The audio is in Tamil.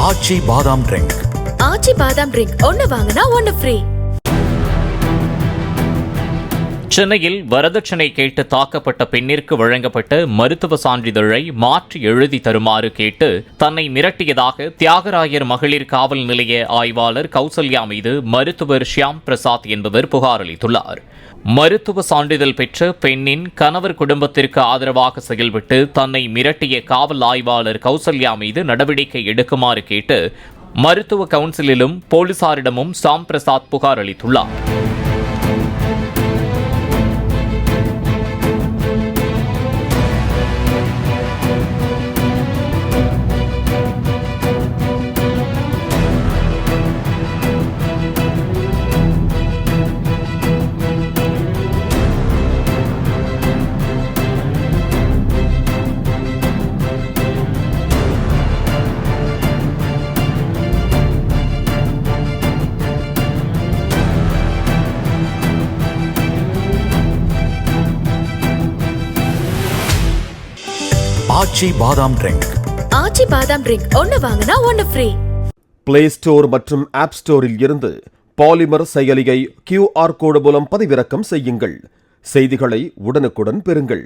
ஆச்சி பாதாம் ட்ரிங்க். ஆச்சி பாதாம் ட்ரிங்க் ஒன்னு வாங்கினா ஒன்னு ஃப்ரீ. சென்னையில் வரதட்சணை கேட்டு தாக்கப்பட்ட பெண்ணிற்கு வழங்கப்பட்ட மருத்துவ சான்றிதழை மாற்றி எழுதி தருமாறு கேட்டு தன்னை மிரட்டியதாக தியாகராயர் மகளிர் காவல் நிலைய ஆய்வாளர் கௌசல்யா மீது மருத்துவர் ஷியாம் பிரசாத் என்பவர் புகார் அளித்துள்ளார். மருத்துவ சான்றிதழ் பெற்ற பெண்ணின் கணவர் குடும்பத்திற்கு ஆதரவாக செயல்பட்டு தன்னை மிரட்டிய காவல் ஆய்வாளர் கௌசல்யா மீது நடவடிக்கை எடுக்குமாறு கேட்டு மருத்துவ கவுன்சிலிலும் போலீசாரிடமும் ஷியாம் பிரசாத் புகார் அளித்துள்ளார். ஆச்சி பாதாம் ட்ரிங்க். ஆச்சி பாதாம் ட்ரிங்க் ஒன்னு வாங்கினா ஒன்னு ஃப்ரீ. பிளே ஸ்டோர் மற்றும் ஆப் ஸ்டோரில் இருந்து பாலிமர் செயலியை QR கோடு மூலம் பதிவிறக்கம் செய்யுங்கள். செய்திகளை உடனுக்குடன் பெறுங்கள்.